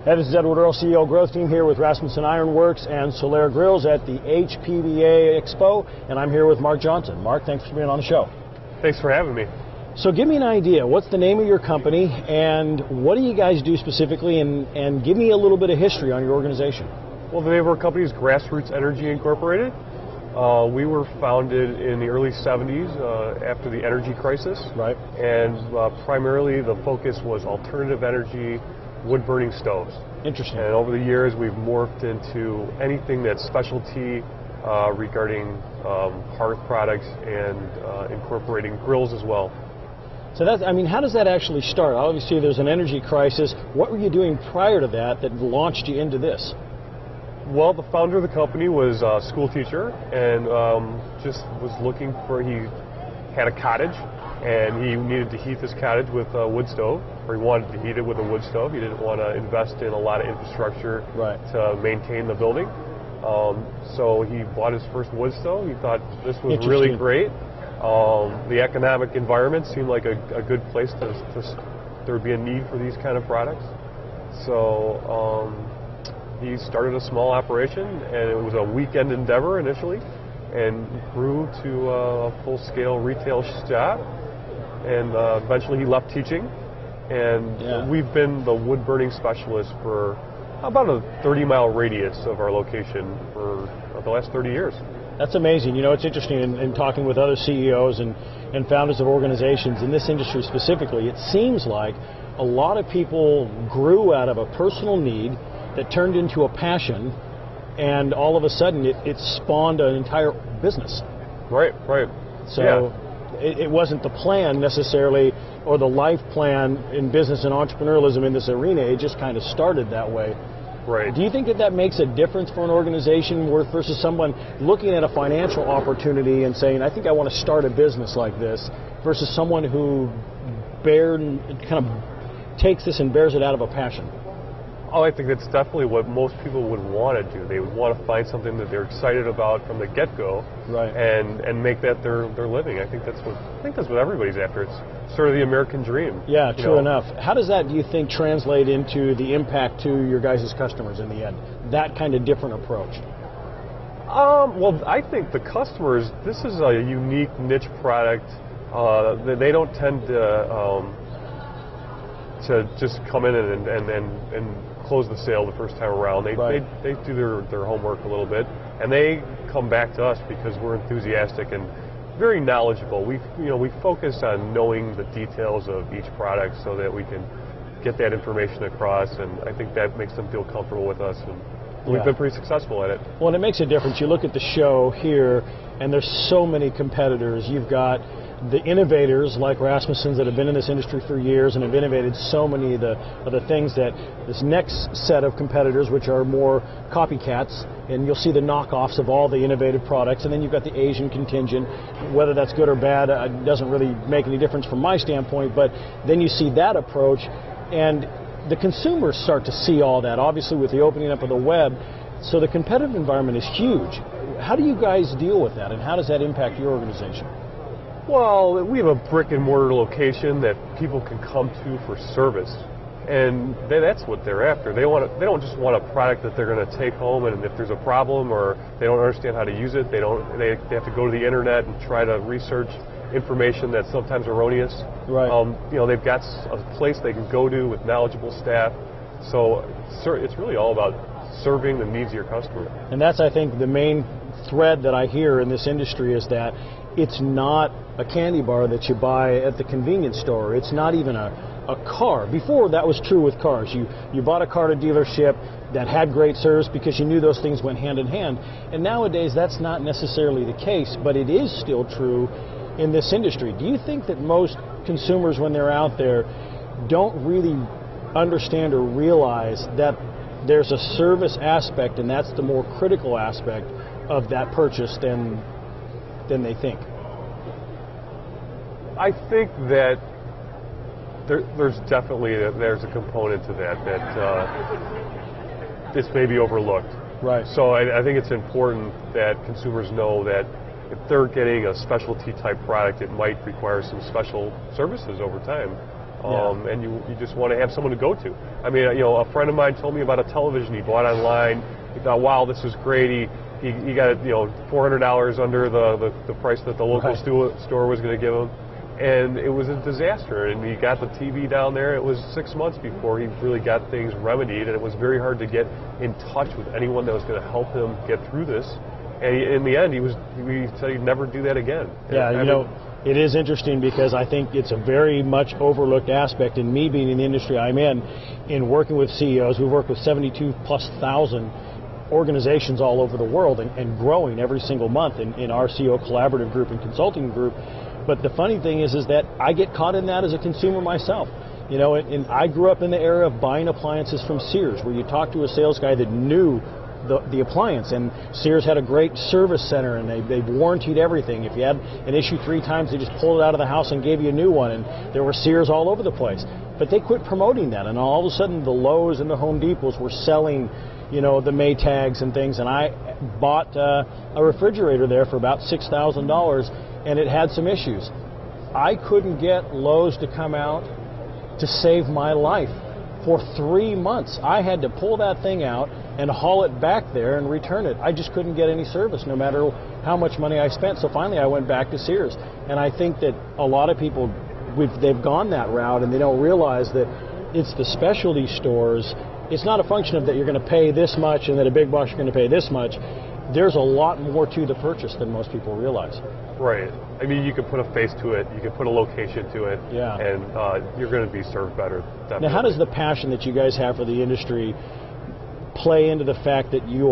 Hey, this is Edward Earl, CEO of Growth Team, here with Rasmussen Iron Works and Solaire Grills at the HPBA Expo, and I'm here with Mark Johnson. Mark, thanks for being on the show. Thanks for having me. So give me an idea. What's the name of your company, and what do you guys do specifically, and give me a little bit of history on your organization. Well, the name of our company is Grassroots Energy Incorporated. We were founded in the early 70s after the energy crisis. Right. And primarily the focus was alternative energy, wood-burning stoves. Interesting. And over the years, we've morphed into anything that's specialty regarding hearth products and incorporating grills as well. So that's, I mean, how does that actually start? Obviously, there's an energy crisis. What were you doing prior to that launched you into this? Well, the founder of the company was a school teacher and just was looking for, he had a cottage and he needed to heat this cottage with a wood stove, or he wanted to heat it with a wood stove. He didn't want to invest in a lot of infrastructure to maintain the building. So he bought his first wood stove. He thought this was really great. The economic environment seemed like a good place there would be a need for these kind of products. So he started a small operation, and it was a weekend endeavor initially, and grew to a full-scale retail shop. And eventually he left teaching, and we've been the wood-burning specialist for about a 30-mile radius of our location for the last 30 years. That's amazing. You know, it's interesting in talking with other CEOs and founders of organizations in this industry specifically, it seems like a lot of people grew out of a personal need that turned into a passion, and all of a sudden it spawned an entire business. Right. So it wasn't the plan necessarily, or the life plan in business and entrepreneurialism in this arena. It just kind of started that way. Right. Do you think that makes a difference for an organization versus someone looking at a financial opportunity and saying, I think I want to start a business like this, versus someone who kind of takes this and bears it out of a passion? Oh, I think that's definitely what most people would want to do. They would want to find something that they're excited about from the get-go, right, and make that their living. I think that's what everybody's after. It's sort of the American dream. Yeah, true enough. How does that, do you think, translate into the impact to your guys' customers in the end? That kind of different approach. Well, I think the customers, this is a unique niche product. They don't tend to just come in and close the sale the first time around. They do their homework a little bit, and they come back to us because we're enthusiastic and very knowledgeable. We focus on knowing the details of each product so that we can get that information across, and I think that makes them feel comfortable with us, and we've been pretty successful at it. Well, and it makes a difference. You look at the show here, and there's so many competitors. You've got the innovators like Rasmussen's that have been in this industry for years and have innovated so many of the things that this next set of competitors, which are more copycats, and you'll see the knockoffs of all the innovative products, and then you've got the Asian contingent. Whether that's good or bad doesn't really make any difference from my standpoint, but then you see that approach, and the consumers start to see all that, obviously with the opening up of the web, so the competitive environment is huge. How do you guys deal with that, and how does that impact your organization? Well, we have a brick and mortar location that people can come to for service, and that's what they're after. They don't just want a product that they're going to take home, and if there's a problem or they don't understand how to use it, they have to go to the internet and try to research information that's sometimes erroneous. Right. They've got a place they can go to with knowledgeable staff. So it's really all about serving the needs of your customer. And that's, I think, the main thread that I hear in this industry is that it's not a candy bar that you buy at the convenience store. It's not even a car. Before, that was true with cars. You bought a car at a dealership that had great service because you knew those things went hand in hand. And nowadays, that's not necessarily the case, but it is still true in this industry. Do you think that most consumers, when they're out there, don't really understand or realize that there's a service aspect, and that's the more critical aspect of that purchase than they think? I think that there's definitely a component to that this may be overlooked. Right. So I think it's important that consumers know that if they're getting a specialty type product, it might require some special services over time. and you just want to have someone to go to. I mean, a friend of mine told me about a television he bought online. He thought, wow, this is great. He got it, $400 under the price that the local store was going to give him. And it was a disaster, and he got the TV down there. It was 6 months before he really got things remedied, and it was very hard to get in touch with anyone that was going to help him get through this. And in the end, he said he'd never do that again. Yeah, it is interesting because I think it's a very much overlooked aspect. In me being in the industry I'm in working with CEOs, we work with 72,000+ organizations all over the world and growing every single month in our CEO collaborative group and consulting group. But the funny thing is that I get caught in that as a consumer myself. And I grew up in the era of buying appliances from Sears, where you talk to a sales guy that knew the appliance, and Sears had a great service center, and they warrantied everything. If you had an issue 3 times, they just pulled it out of the house and gave you a new one, and there were Sears all over the place. But they quit promoting that, and all of a sudden the Lowe's and the Home Depots were selling the Maytags and things, and I bought a refrigerator there for about $6,000, and it had some issues. I couldn't get Lowe's to come out to save my life for 3 months. I had to pull that thing out and haul it back there and return it. I just couldn't get any service, no matter how much money I spent. So finally I went back to Sears. And I think that a lot of people, they've gone that route, and they don't realize that it's the specialty stores. It's not a function of that you're going to pay this much and that a big box you're going to pay this much. There's a lot more to the purchase than most people realize. Right. I mean, you can put a face to it, you can put a location to it, and you're going to be served better. Definitely. Now, how does the passion that you guys have for the industry play into the fact that you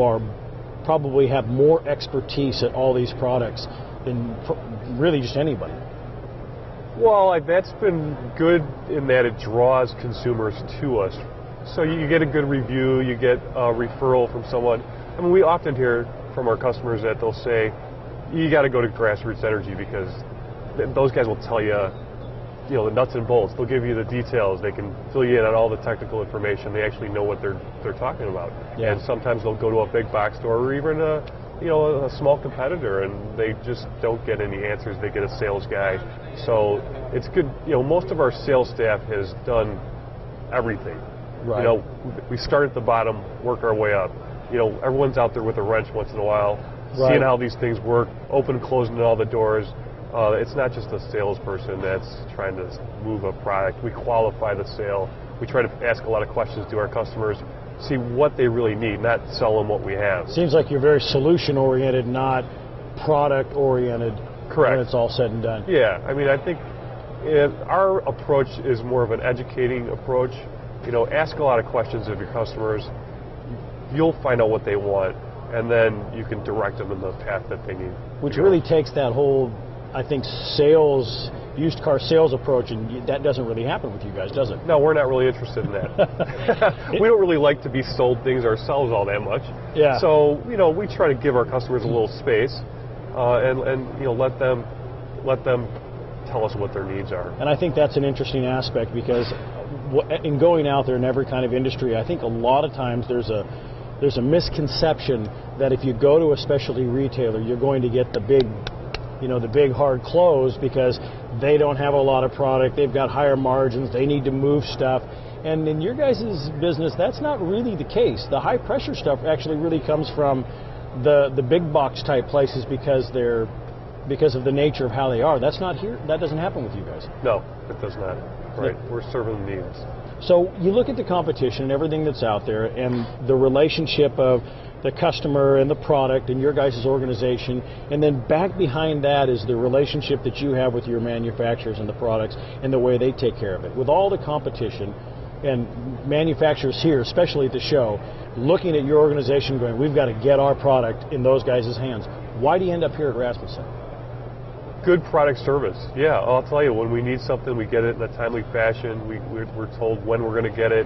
probably have more expertise at all these products than really just anybody? Well, that's been good in that it draws consumers to us. So you get a good review, you get a referral from someone. I mean, we often hear from our customers that they'll say, you got to go to Grassroots Energy because those guys will tell you, the nuts and bolts. They'll give you the details. They can fill you in on all the technical information. They actually know what they're talking about. Yeah. And sometimes they'll go to a big box store or even a small competitor, and they just don't get any answers. They get a sales guy. So it's good. Most of our sales staff has done everything. Right. We start at the bottom, work our way up. Everyone's out there with a wrench once in a while, seeing how these things work, open, closing all the doors. It's not just a salesperson that's trying to move a product. We qualify the sale. We try to ask a lot of questions to our customers, see what they really need, not sell them what we have. Seems like you're very solution-oriented, not product-oriented. Correct. When it's all said and done. Yeah, I mean, I think our approach is more of an educating approach. Ask a lot of questions of your customers. You'll find out what they want, and then you can direct them in the path that they need. Which really takes that whole, I think, used car sales approach, and that doesn't really happen with you guys, does it? No, we're not really interested in that. We don't really like to be sold things ourselves all that much. Yeah. So, we try to give our customers a little space, and let them tell us what their needs are. And I think that's an interesting aspect, because in going out there in every kind of industry, I think a lot of times there's a misconception that if you go to a specialty retailer, you're going to get the big hard close because they don't have a lot of product, they've got higher margins, they need to move stuff. And in your guys' business, that's not really the case. The high pressure stuff actually really comes from the big box type places because of the nature of how they are. That's not here. That doesn't happen with you guys. No, it does not. Right. We're serving the needs. So you look at the competition and everything that's out there, and the relationship of the customer and the product and your guys' organization, and then back behind that is the relationship that you have with your manufacturers and the products and the way they take care of it. With all the competition and manufacturers here, especially at the show, looking at your organization going, we've got to get our product in those guys' hands. Why do you end up here at Rasmussen? Good product service. Yeah, I'll tell you, when we need something, we get it in a timely fashion. We're told when we're going to get it.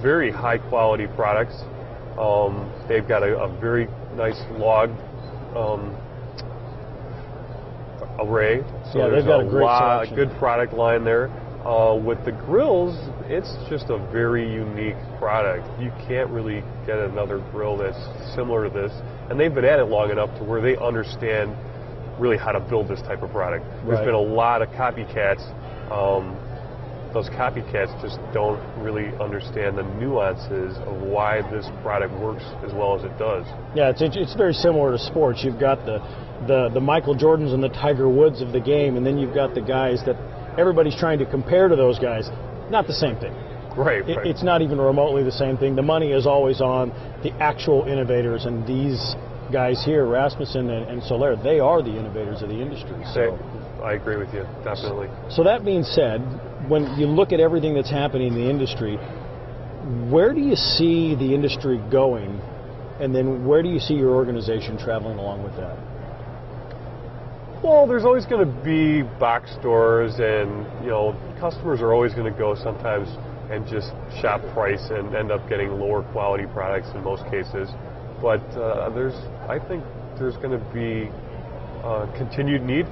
Very high quality products. They've got a very nice log array. So yeah, they've got a great selection. Good product line there. With the grills, it's just a very unique product. You can't really get another grill that's similar to this. And they've been at it long enough to where they understand really how to build this type of product. There's been a lot of copycats, those copycats just don't really understand the nuances of why this product works as well as it does. Yeah, it's very similar to sports. You've got the Michael Jordans and the Tiger Woods of the game, and then you've got the guys that everybody's trying to compare to those guys. Not the same thing. Right. It's not even remotely the same thing. The money is always on the actual innovators, and these guys here, Rasmussen and Soler, they are the innovators of the industry. So I agree with you, definitely. So that being said, when you look at everything that's happening in the industry, where do you see the industry going, and then where do you see your organization traveling along with that? Well, there's always going to be box stores, and customers are always going to go sometimes and just shop price and end up getting lower quality products in most cases. But I think there's going to be continued need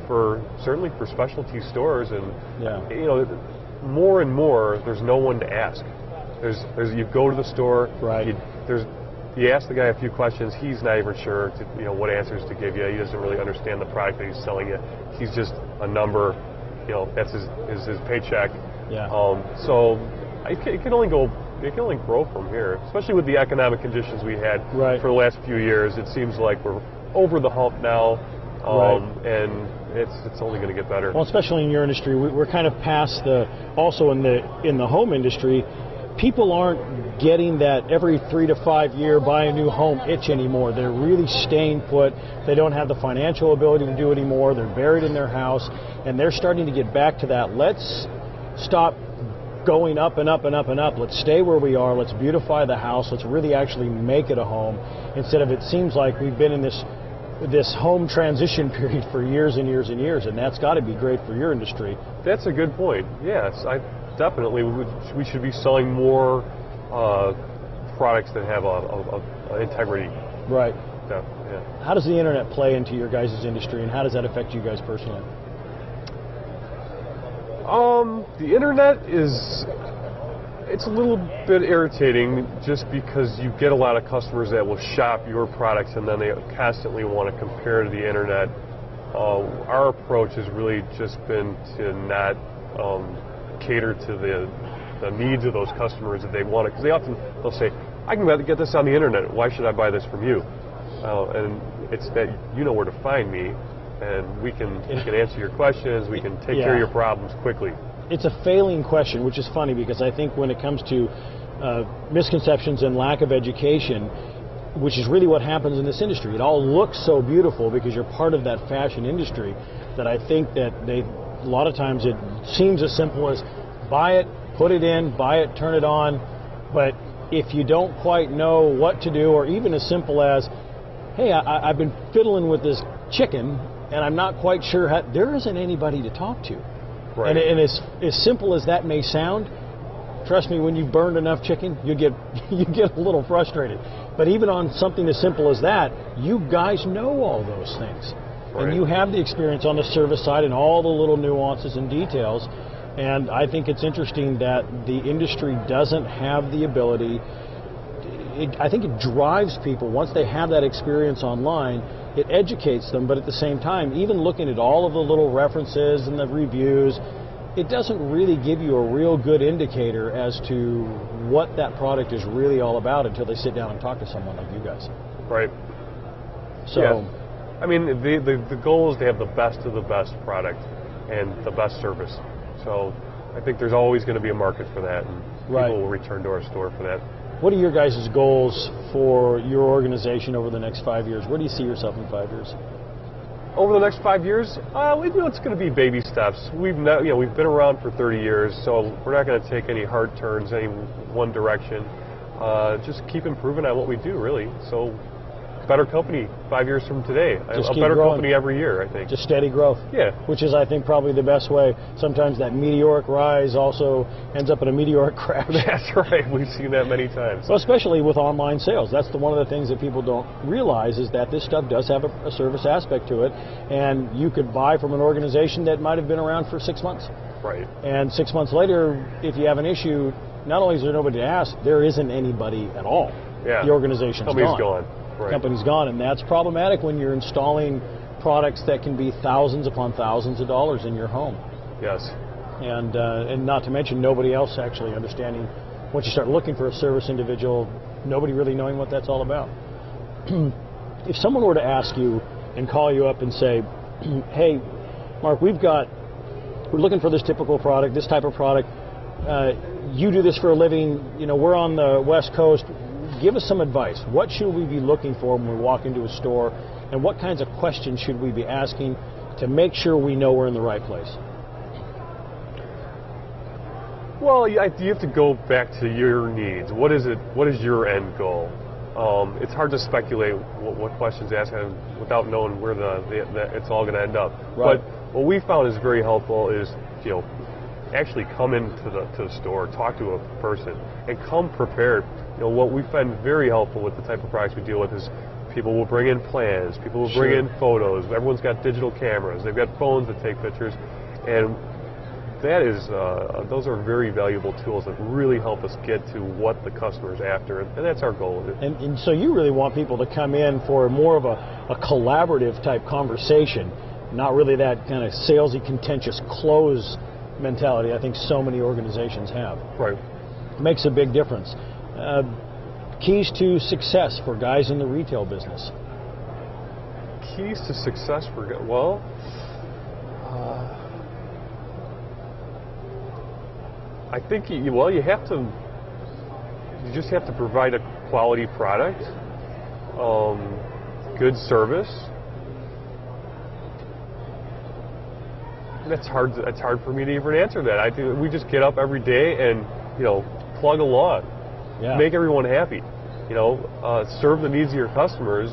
certainly for specialty stores, and more and more, there's no one to ask. You go to the store, right? You ask the guy a few questions. He's not even sure what answers to give you. He doesn't really understand the product that he's selling you. He's just a number. That's his paycheck. Yeah. So it can only grow from here, especially with the economic conditions we had for the last few years. It seems like we're over the hump now, and it's only going to get better. Well, especially in your industry, we're kind of past also in the home industry. People aren't getting that every 3 to 5 year buy a new home itch anymore. They're really staying put. They don't have the financial ability to do it anymore. They're buried in their house, and they're starting to get back to that. Let's stop going up and up and up and up. Let's stay where we are. Let's beautify the house. Let's really actually make it a home, instead of it seems like we've been in this home transition period for years and years and years, and that's got to be great for your industry. That's a good point. Yes, definitely we should be selling more products that have a integrity. Right. Yeah. How does the internet play into your guys' industry, and how does that affect you guys personally? The internet it's a little bit irritating, just because you get a lot of customers that will shop your products and then they constantly want to compare to the internet. Our approach has really just been to not cater to the needs of those customers that they want it, because they'll say, I can get this on the internet, why should I buy this from you? And it's that you know where to find me, and we can answer your questions, we can take care of your problems quickly. It's a failing question, which is funny, because I think when it comes to misconceptions and lack of education, which is really what happens in this industry, it all looks so beautiful because you're part of that fashion industry, that I think that a lot of times it seems as simple as buy it, put it in, buy it, turn it on. But if you don't quite know what to do, or even as simple as, hey, I've been fiddling with this chicken and I'm not quite sure how, there isn't anybody to talk to. Right. And as simple as that may sound, trust me, when you've burned enough chicken, you get a little frustrated. But even on something as simple as that, you guys know all those things. Right. And you have the experience on the service side and all the little nuances and details. And I think it's interesting that the industry doesn't have the ability. I think it drives people, once they have that experience online, it educates them, but at the same time, even looking at all of the little references and the reviews, it doesn't really give you a real good indicator as to what that product is really all about until they sit down and talk to someone like you guys. Right. So, yeah. I mean, the goal is to have the best of the best product and the best service. So I think there's always going to be a market for that, and people will return to our store for that. What are your guys' goals for your organization over the next 5 years? Where do you see yourself in 5 years? Over the next 5 years, it's going to be baby steps. We've been around for 30 years, so we're not going to take any hard turns, any one direction. Just keep improving on what we do, really. So, better company 5 years from today. Just a better growing. company every year, I think. Just steady growth. Yeah. Which is, I think, probably the best way. Sometimes that meteoric rise also ends up in a meteoric crash. That's right. We've seen that many times. Well, especially with online sales. That's one of the things that people don't realize, is that this stuff does have a service aspect to it. And you could buy from an organization that might have been around for 6 months. Right. And 6 months later, if you have an issue, not only is there nobody to ask, there isn't anybody at all. Yeah. The organization's Company's gone. Right. Company's gone, and that's problematic when you're installing products that can be thousands upon thousands of dollars in your home. Yes. and not to mention nobody else actually understanding. Once you start looking for a service individual, nobody really knowing what that's all about. If someone were to ask you and call you up and say, hey, Mark, we're looking for this typical product, this type of product. You do this for a living. We're on the West Coast. Give us some advice. What should we be looking for when we walk into a store, and what kinds of questions should we be asking to make sure we know we're in the right place? Well, you have to go back to your needs. What is it? What is your end goal? It's hard to speculate what questions to ask without knowing where it's all going to end up. Right. But what we found is very helpful is actually come into the store, talk to a person, and come prepared. What we find very helpful with the type of products we deal with is people will bring in plans, people will bring in photos. Everyone's got digital cameras. They've got phones that take pictures, and those are very valuable tools that really help us get to what the customer's after, and that's our goal. And so you really want people to come in for more of a collaborative type conversation, not really that kind of salesy, contentious close mentality I think so many organizations have. Right. Makes a big difference. Keys to success for guys in the retail business. Keys to success for I think you just have to provide a quality product, good service. That's hard for me to even answer that. I think we just get up every day and plug along, make everyone happy, serve the needs of your customers.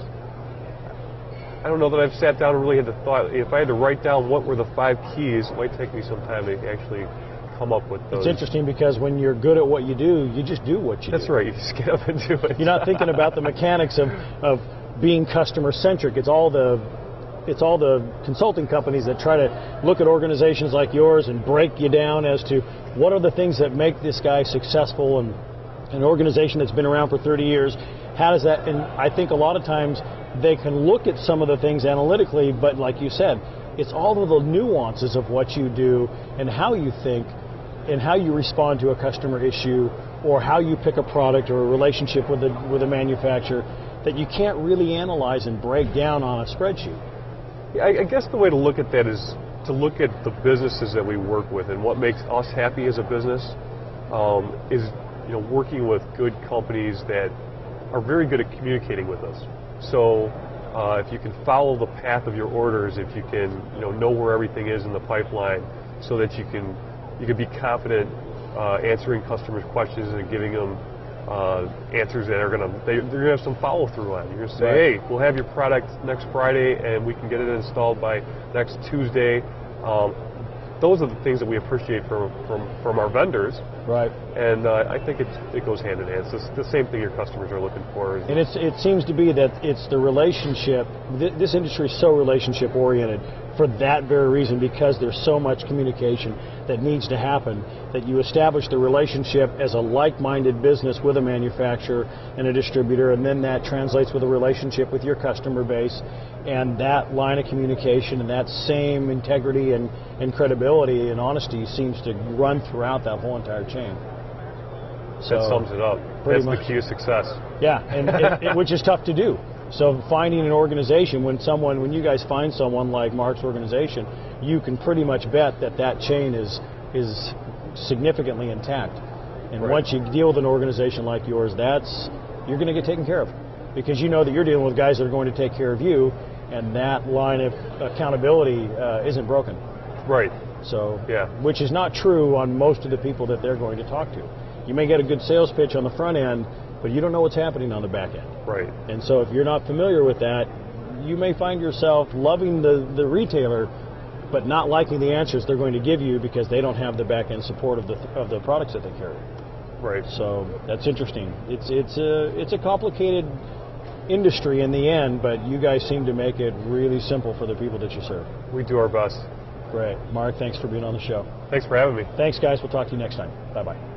I don't know that I've sat down and really had the thought. If I had to write down what were the 5 keys, it might take me some time to actually come up with those. It's interesting because when you're good at what you do, you just do what you do. That's right. You just get up and do it. You're not thinking about the mechanics of being customer centric. It's all the consulting companies that try to look at organizations like yours and break you down as to what are the things that make this guy successful, and an organization that's been around for 30 years, how does that, and I think a lot of times they can look at some of the things analytically, but like you said, it's all of the nuances of what you do and how you think and how you respond to a customer issue, or how you pick a product or a relationship with a manufacturer that you can't really analyze and break down on a spreadsheet. I guess the way to look at that is to look at the businesses that we work with, and what makes us happy as a business is working with good companies that are very good at communicating with us. So if you can follow the path of your orders, if you can know where everything is in the pipeline, so that you can be confident answering customers' questions and giving them answers that they're gonna have some follow through on. You're gonna say, hey, we'll have your product next Friday and we can get it installed by next Tuesday. Those are the things that we appreciate from our vendors. Right. And I think it goes hand in hand. It's the same thing your customers are looking for. And it seems to be that it's the relationship. This industry is so relationship oriented for that very reason, because there's so much communication that needs to happen, that you establish the relationship as a like-minded business with a manufacturer and a distributor, and then that translates with a relationship with your customer base, and that line of communication and that same integrity and credibility and honesty seems to run throughout that whole entire chain. So, that sums it up. That's the key to success. Yeah, and which is tough to do. So finding an organization, when you guys find someone like Mark's organization, you can pretty much bet that chain is significantly intact. And once you deal with an organization like yours, you're going to get taken care of, because you know that you're dealing with guys that are going to take care of you, and that line of accountability isn't broken. Right. So, which is not true on most of the people that they're going to talk to. You may get a good sales pitch on the front end, but you don't know what's happening on the back end. Right. And so if you're not familiar with that, you may find yourself loving the retailer, but not liking the answers they're going to give you because they don't have the back end support of the products that they carry. Right. So that's interesting. It's a complicated industry in the end, but you guys seem to make it really simple for the people that you serve. We do our best. Great. Mark, thanks for being on the show. Thanks for having me. Thanks, guys. We'll talk to you next time. Bye-bye.